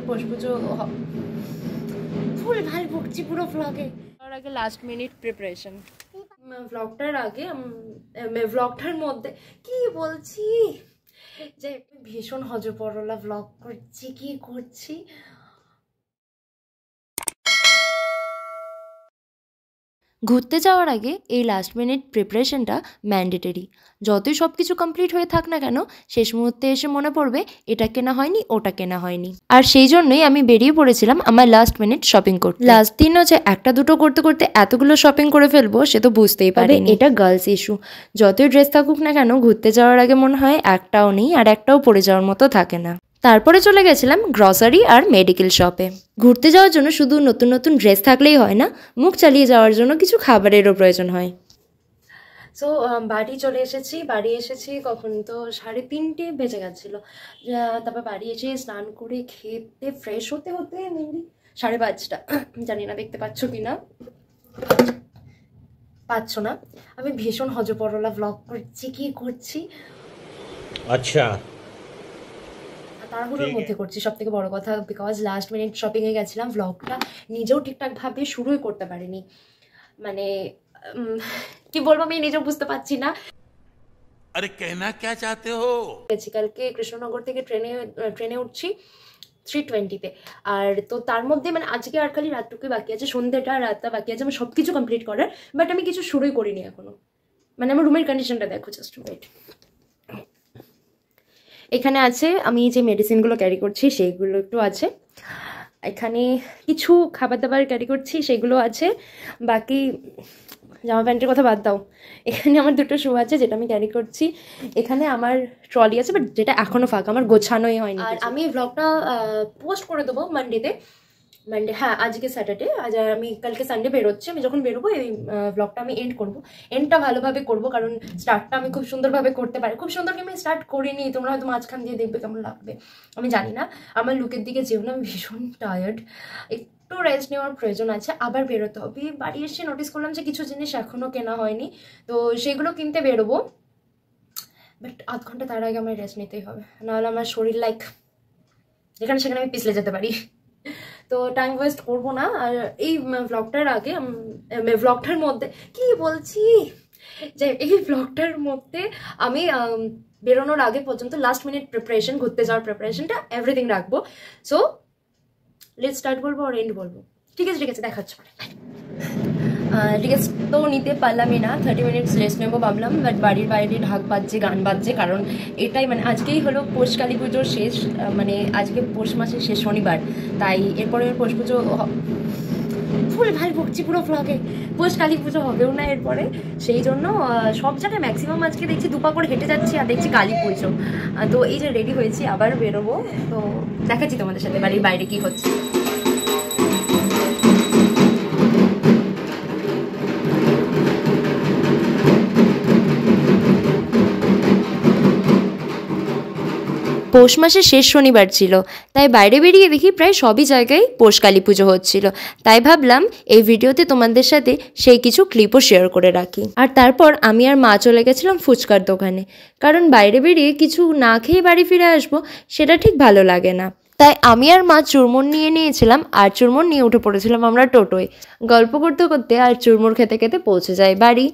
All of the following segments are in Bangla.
পুজো ফুল ভাল বকছি পুরো ব্লগে। তার আগে লাস্ট মিনিট প্রিপারেশন, ব্লগটার আগে ব্লগটার মধ্যে কি বলছি যে ভীষণ হজপরলা ব্লগ করছি, কি করছি। ঘুরতে যাওয়ার আগে এই লাস্ট মিনিট প্রিপারেশনটা ম্যান্ডেটরি। যতই সব কিছু কমপ্লিট হয়ে থাক না কেন, শেষ মুহূর্তে এসে মনে পড়বে এটা কেনা হয়নি, ওটা কেনা হয়নি। আর সেই জন্যই আমি বেরিয়ে পড়েছিলাম আমার লাস্ট মিনিট শপিং করতে। লাস্ট দিনও যে একটা দুটো করতে করতে এতগুলো শপিং করে ফেলবো সে তো বুঝতেই পারিনি। এটা গার্লস ইস্যু। যতই ড্রেস থাকুক না কেন, ঘুরতে যাওয়ার আগে মনে হয় একটাও নেই আর একটাও পরে যাওয়ার মতো থাকে না। তারপরে চলে গেছিলাম গ্রসারি আর মেডিকেল শপে। ঘুরতে যাওয়ার জন্য শুধু নতুন নতুন ড্রেস থাকলেই হয় না, মুখ চালিয়ে যাওয়ার জন্য কিছু খাবারেরও প্রয়োজন হয়। সো বাড়ি চলে এসেছি। বাড়ি এসেছি কখন তো 3:30 বেজে গেছিলো। তারপর বাড়ি এসে স্নান করে খেতে ফ্রেশ হতে হতে মেনলি 5:30। জানি না দেখতে পাচ্ছ কি না, পাচ্ছ না। আমি ভীষণ হজপরলা ব্লগ করছি, কি করছি। আচ্ছা, তাড়াহুড়োর মধ্যে করছি সব থেকে বড় কথা, বিকজ লাস্ট মিনিট শপিংয়ে গেছিলাম। ব্লগটা নিজেও ঠিকঠাকভাবে শুরুই করতে পারিনি। মানে কি বলবো আমি নিজেও বুঝতে পারছি না। আরে কেনা কে চাতে হো। কালকে কৃষ্ণনগর থেকে ট্রেনে উঠছি 3:20-তে। আর তো তার মধ্যে মানে আজকে আর খালি রাতটুকুই বাকি আছে, সন্ধ্যেটা রাতটা বাকি আছে আমার সব কিছু কমপ্লিট করার। বাট আমি কিছু শুরুই করিনি এখনো। মানে আমার রুমের কন্ডিশনটা দেখো, জাস্ট ওয়েট। এখানে আছে আমি যে মেডিসিনগুলো ক্যারি করছি সেইগুলো একটু আছে, এখানে কিছু খাবার দাবার ক্যারি করছি সেগুলো আছে, বাকি জামা প্যান্টের কথা বাদ দাও। এখানে আমার 2টো শু আছে যেটা আমি ক্যারি করছি, এখানে আমার ট্রলি আছে বাট যেটা এখনও ফাঁকা, আমার গোছানোই হয়নি। আর আমি ব্লগটা পোস্ট করে দেবো মানডে। হ্যাঁ আজকে স্যাটারডে, আজ আমি কালকে সানডে বেরোচ্ছি। আমি যখন বেরোবো এই ব্লগটা আমি এন্ড করবো। এন্ডটা ভালোভাবে করবো কারণ স্টার্টটা আমি খুব সুন্দরভাবে করতে পারি। খুব সুন্দর আমি স্টার্ট করিনি, তোমরা হয়তো মাঝখান দিয়ে দেখবে কেমন লাগবে আমি জানি না। আমার লুকের দিকে যেও না, আমি ভীষণ টায়ার্ড, একটু রেস্ট নেওয়ার প্রয়োজন আছে, আবার বেরোতে হবে। বাড়ি এসে নোটিস করলাম যে কিছু জিনিস এখনও কেনা হয়নি, তো সেগুলো কিনতে বেরোবো। বাট আধ ঘন্টা তার আগে আমার রেস্ট নিতেই হবে, নাহলে আমার শরীর লাইক যেখানে সেখানে আমি পিছলে যেতে পারি। তো টাইম ওয়েস্ট করবো না। আর এই ব্লগটার আগে ব্লগটার মধ্যে কি বলছি যে এই ব্লগটার মধ্যে আমি বেরোনোর আগে পর্যন্ত লাস্ট মিনিট প্রিপারেশন, ঘুরতে যাওয়ার প্রিপারেশনটা এভরিথিং রাখবো। সো লেট স্টার্ট বলবো আর এন্ড বলবো। ঠিক আছে দেখাচ্ছ। রেস্ট তো নিতে পারলামই না, 30 মিনিটস রেস্ট নেবো ভাবলাম। বাট বাড়ির বাইরে ঢাক বাজছে, গান বাজছে, কারণ এটাই মানে আজকেই হলো পৌষ কালী পুজোর শেষ, মানে আজকে পৌষ মাসের শেষ শনিবার, তাই এরপরে পৌষ পুজো ফুল ভাল বকছি পুরো ব্লগে। পৌষ কালী পুজো হবেও না এরপরে, সেই জন্য সব জায়গায় ম্যাক্সিমাম আজকে দেখছি দুপা করে হেঁটে যাচ্ছি আর দেখছি কালী পুজো। তো এই যে রেডি হয়েছি আবার বেরোবো, তো দেখাচ্ছি তোমাদের সাথে বাড়ির বাইরে কি হচ্ছে। পৌষ মাসের শেষ শনিবার ছিল, তাই বাইরে বেরিয়ে দেখি প্রায় সবই জায়গায় পৌষ কালী পুজো হচ্ছিল। তাই ভাবলাম এই ভিডিওতে তোমাদের সাথে সেই কিছু ক্লিপও শেয়ার করে রাখি। আর তারপর আমি আর মা চলে গেছিলাম ফুচকার দোকানে, কারণ বাইরে বেরিয়ে কিছু না খেয়ে বাড়ি ফিরে আসবো সেটা ঠিক ভালো লাগে না। তাই আমি আর মা চুরমুর নিয়ে নিয়েছিলাম, আর চুরমুর নিয়ে উঠে পড়েছিলাম আমরা টোটোয়। গল্প করতে করতে আর চুরমুর খেতে খেতে পৌঁছে যাই বাড়ি,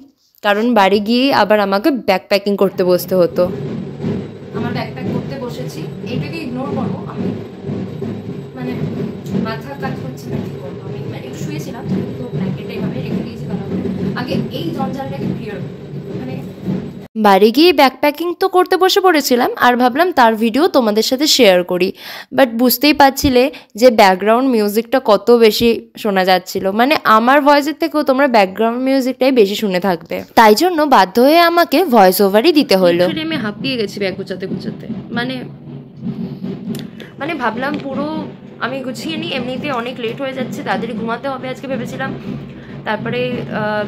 কারণ বাড়ি গিয়ে আবার আমাকে ব্যাকপ্যাকিং করতে বসতে হতো। আমার ব্যাকপ্যাক করতে বসেছি, এইটাকে ইগনোর করবো। আমি মানে মাথা কাজ করছি না, কি করবো আমি, মানে একটু শুয়েছিলাম তো ব্ল্যাঙ্কেটটা এইভাবে রেখে দিয়েছি। কারণ আগে এই জঞ্জালটাকে ক্লিয়ার মানে বাড়ি গিয়ে ব্যাকপ্যাকিং তো করতে বসে পড়েছিলাম, আর ভাবলাম তার ভিডিও তোমাদের সাথে শেয়ার করি। বাট বুঝতেই পারছিলে যে ব্যাকগ্রাউন্ড মিউজিকটা কত বেশি শোনা যাচ্ছিল, মানে আমার ভয়েসের থেকেও তোমরা ব্যাকগ্রাউন্ড মিউজিকটাই বেশি শুনে থাকবে, তাই জন্য বাধ্য হয়ে আমাকে ভয়েস ওভারই দিতে হলো। আমি হাঁপিয়ে গেছি ব্যাগ গুছাতে গুছাতে, মানে ভাবলাম পুরো আমি গুছিয়ে নিই, এমনিতে অনেক লেট হয়ে যাচ্ছে, তাড়াতাড়ি ঘুমাতে হবে আজকে ভেবেছিলাম। তারপরে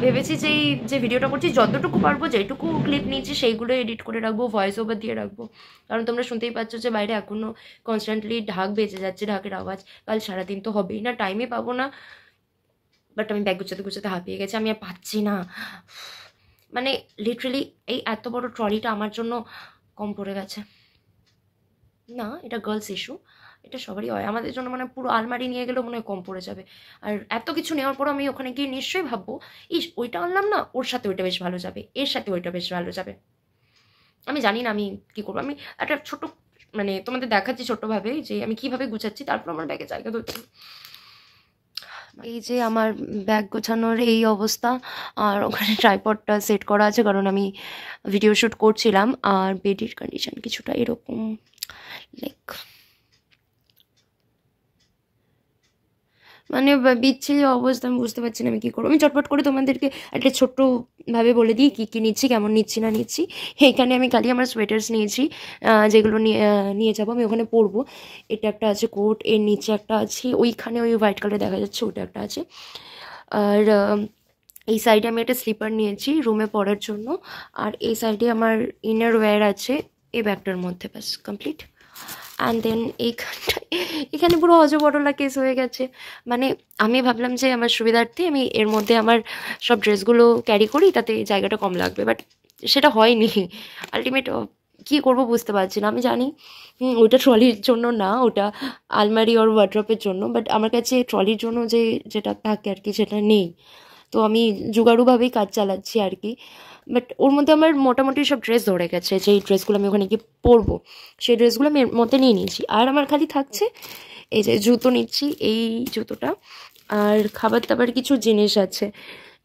ভেবেছি যে এই যে ভিডিওটা করছি যতটুকু পারবো, যেটুকু ক্লিপ নিয়েছি সেইগুলো এডিট করে রাখবো, ভয়েস ওভার দিয়ে রাখবো। কারণ তোমরা শুনতেই পাচ্ছ যে বাইরে এখনও কনস্ট্যান্টলি ঢাক বেজে যাচ্ছে, ঢাকের আওয়াজ। কাল সারাদিন তো হবেই না, টাইমই পাবো না। বাট আমি ব্যাগ গুছাতে গুছাতে হাঁপিয়ে গেছি, আমি আর পাচ্ছি না। মানে লিটারেলি এই এত বড় ট্রলিটা আমার জন্য কম পড়ে গেছে না, এটা গার্লস ইস্যু। এটা সবারই হয়, আমাদের জন্য মানে পুরো আলমারি নিয়ে গেলেও মনে হয় কম পড়ে যাবে। আর এত কিছু নেওয়ার পর আমি ওখানে গিয়ে নিশ্চয়ই ভাববো, ইস ওইটা আনলাম না, ওর সাথে ওইটা বেশ ভালো যাবে, এর সাথে ওইটা বেশ ভালো যাবে। আমি জানি না আমি কী করবো। আমি একটা ছোট মানে তোমাদের দেখাচ্ছি ছোট্টভাবে যে আমি কিভাবে গুছাচ্ছি, তারপর আমার ব্যাগে জায়গা ধরছি। এই যে আমার ব্যাগ গোছানোর এই অবস্থা, আর ওখানে ট্রাইপডটা সেট করা আছে কারণ আমি ভিডিও শ্যুট করছিলাম। আর বেডের কন্ডিশন কিছুটা এরকম, লাইক মানে বিচ্ছিরি অবস্থা। আমি বুঝতে পারছি না আমি কী করবো। আমি চটপট করে তোমাদেরকে একটা ছোট্টভাবে বলে দিই কী কী নিচ্ছি, কেমন নিচ্ছি না নিচ্ছি। এইখানে আমি খালি আমার সোয়েটার্স নিয়েছি, যেগুলো নিয়ে যাবো আমি ওখানে পরবো। এটা একটা আছে কোট, এর নিচে একটা আছে, ওইখানে ওই হোয়াইট কালার দেখা যাচ্ছে ওটা একটা আছে। আর এই সাইডে আমি একটা স্লিপার নিয়েছি রুমে পরার জন্য। আর এই সাইডে আমার ইনার ওয়্যার আছে এই ব্যাগটার মধ্যে, ব্যাস কমপ্লিট। অ্যান্ড দেন এখানে পুরো অজবড়লা কেস হয়ে গেছে। মানে আমি ভাবলাম যে আমার সুবিধার্থে আমি এর মধ্যে আমার সব ড্রেসগুলো ক্যারি করি, তাতে জায়গাটা কম লাগবে, বাট সেটা হয়নি। আলটিমেট কী করবো বুঝতে পারছি না। আমি জানি ওইটা ট্রলির জন্য না, ওটা আলমারি ওর ওয়ার্ড্রপের জন্য, বাট আমার কাছে ট্রলির জন্য যেটা থাকে আর কি সেটা নেই। তো আমি জোগাড়ুভাবেই কাজ চালাচ্ছি আর কি। বাট ওর মধ্যে আমার মোটামুটি সব ড্রেস ধরে গেছে, যেই ড্রেসগুলো আমি ওখানে গিয়ে পরবো সেই ড্রেসগুলো আমি এর মধ্যে নিয়ে নিয়েছি। আর আমার খালি থাকছে এই যে জুতো নিচ্ছি, এই জুতোটা। আর খাবার দাবার কিছু জিনিস আছে,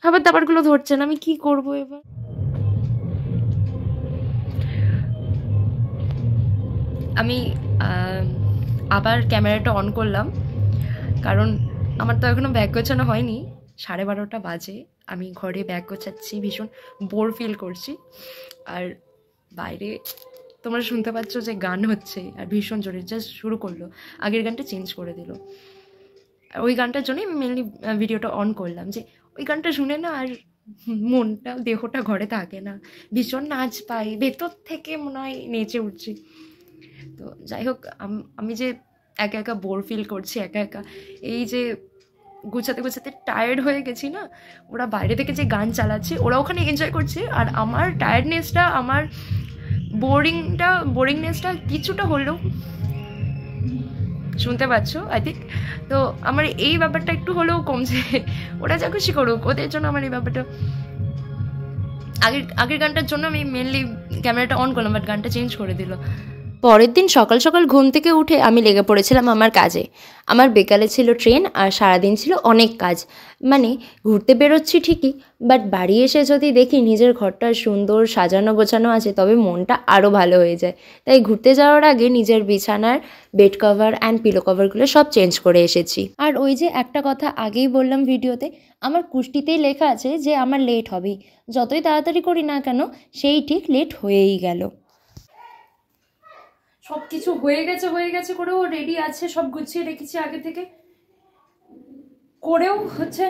খাবার দাবারগুলো ধরছে না, আমি কি করব এবার। আমি আবার ক্যামেরাটা অন করলাম কারণ আমার তো এখনও ব্যাগ গোছানো হয়নি। 12:30 বাজে, আমি ঘরে ব্যাগ গোছাচ্ছি, ভীষণ বোর ফিল করছি। আর বাইরে তোমরা শুনতে পাচ্ছ যে গান হচ্ছে, আর ভীষণ জোরে জাস্ট শুরু করলো, আগের গানটা চেঞ্জ করে দিল। আর ওই গানটার জন্যই আমি মেনলি ভিডিওটা অন করলাম, যে ওই গানটা শুনে না আর মনটা দেহটা ঘরে থাকে না, ভীষণ নাচ পাই, ভেতর থেকে মনে হয় নেচে উঠছি। তো যাই হোক, আমি যে একা একা বোর ফিল করছি, একা একা এই যে গুছাতে গুছাতে টায়ার্ড হয়ে গেছি না, ওরা বাইরে থেকে যে গান চালাচ্ছে ওরা ওখানে এনজয় করছে, আর আমার টায়ার্ডনেসটা, আমার বোরিংনেসটা কিছুটা হলেও শুনতে পাচ্ছ আই থিঙ্ক। তো আমার এই ব্যাপারটা একটু হলেও কমছে। ওরা যা খুশি করুক, ওদের জন্য আমার এই ব্যাপারটা, আগের গানটার জন্য আমি মেনলি ক্যামেরাটা অন করলাম, বাট গানটা চেঞ্জ করে দিল। পরের দিন সকাল সকাল ঘুম থেকে উঠে আমি লেগে পড়েছিলাম আমার কাজে। আমার বিকালে ছিল ট্রেন, আর সারাদিন ছিল অনেক কাজ। মানে ঘুরতে বেরোচ্ছি ঠিকই, বাট বাড়ি এসে যদি দেখি নিজের ঘরটা সুন্দর সাজানো গোছানো আছে, তবে মনটা আরও ভালো হয়ে যায়। তাই ঘুরতে যাওয়ার আগে নিজের বিছানার বেড কভার অ্যান্ড পিলো কভারগুলো সব চেঞ্জ করে এসেছি। আর ওই যে একটা কথা আগেই বললাম ভিডিওতে, আমার কুষ্টিতেই লেখা আছে যে আমার লেট হবেই, যতই তাড়াতাড়ি করি না কেন সেই ঠিক লেট হয়েই গেল। সব কিছু হয়ে গেছে করেও রেডি আছে, সব গুছিয়ে রেখেছি আগে থেকে করেও হচ্ছে।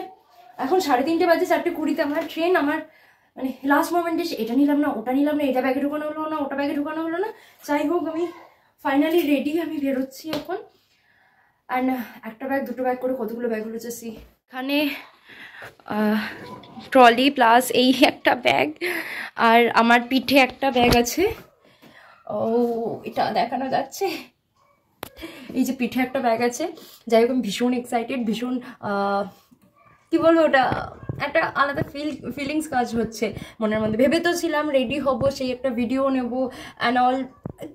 এখন 3:30 বাজে, 4:20 আমার ট্রেন। আমার মানে লাস্ট মোমেন্টে এটা নিলাম না, ওটা নিলাম না, এটা ব্যাগে ঢুকানো হলো না, ওটা ব্যাগে ঢুকানো হলো না। যাই হোক, আমি ফাইনালি রেডি, আমি বেরোচ্ছি এখন। অ্যান্ড একটা ব্যাগ, দুটো ব্যাগ করে কতগুলো ব্যাগ হলো চেয়েছি এখানে, ট্রলি প্লাস এই একটা ব্যাগ, আর আমার পিঠে একটা ব্যাগ আছে। ও এটা দেখানো যাচ্ছে, এই যে পিঠে একটা ব্যাগ আছে। যাই হোক, আমি ভীষণ এক্সাইটেড, ভীষণ কী বলবো, ওটা একটা আলাদা ফিলিংস কাজ হচ্ছে মনের মধ্যে। ভেবে তো ছিলাম রেডি হব, সেই একটা ভিডিও নেবো অ্যান্ড অল,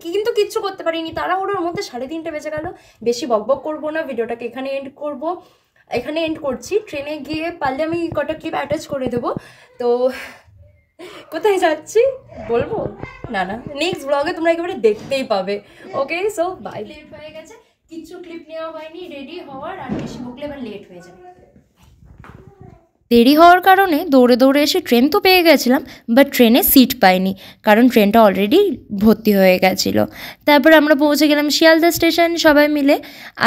কিন্তু কিচ্ছু করতে পারিনি। তাড়াহুড়োর মধ্যে 3:30 বেজে গেল। বেশি বকবক করবো না, ভিডিওটাকে এখানে এন্ড করছি। ট্রেনে গিয়ে পারলে আমি কটা ক্লিপ অ্যাটাচ করে দেবো। তো কোথায় যাচ্ছি বলবো না, নেক্সট ব্লগে তোমরা একেবারে দেখতেই পাবে। ওকে, সো বাই। লেট হয়ে গেছে, কিচ্ছু ক্লিপ নেওয়া হয়নি রেডি হওয়ার, আর বেশি বকলে এবার লেট হয়ে যাবে। দেরি হওয়ার কারণে দৌড়ে দৌড়ে এসে ট্রেন তো পেয়ে গেছিলাম, বাট ট্রেনে সিট পাইনি, কারণ ট্রেনটা অলরেডি ভর্তি হয়ে গেছিলো। তারপর আমরা পৌঁছে গেলাম শিয়ালদা স্টেশন সবাই মিলে,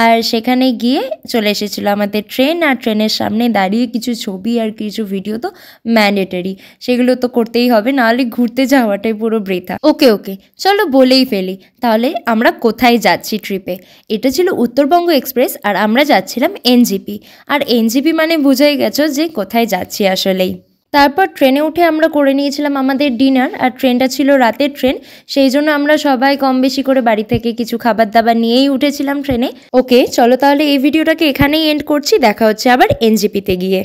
আর সেখানে গিয়ে চলে এসেছিলো আমাদের ট্রেন। আর ট্রেনের সামনে দাঁড়িয়ে কিছু ছবি আর কিছু ভিডিও তো ম্যান্ডেটরি, সেগুলো তো করতেই হবে, নাহলে ঘুরতে যাওয়াটাই পুরো বৃথা। ওকে চলো বলেই ফেলি তাহলে, আমরা কোথায় যাচ্ছি ট্রিপে। এটা ছিল উত্তরবঙ্গ এক্সপ্রেস, আর আমরা যাচ্ছিলাম এনজিপি। আর এনজিপি মানে বুঝেই গেছো যে কোথায় যাচ্ছি আসলেই। তারপর ট্রেনে উঠে আমরা করে নিয়েছিলাম আমাদের ডিনার, আর ট্রেনটা ছিল রাতের ট্রেন, সেই জন্য আমরা সবাই কম বেশি করে বাড়ি থেকে কিছু খাবার দাবার নিয়েই উঠেছিলাম ট্রেনে। ওকে, চলো তাহলে এই ভিডিওটাকে এখানেই এন্ড করছি, দেখা হচ্ছে আবার এনজেপিতে গিয়ে।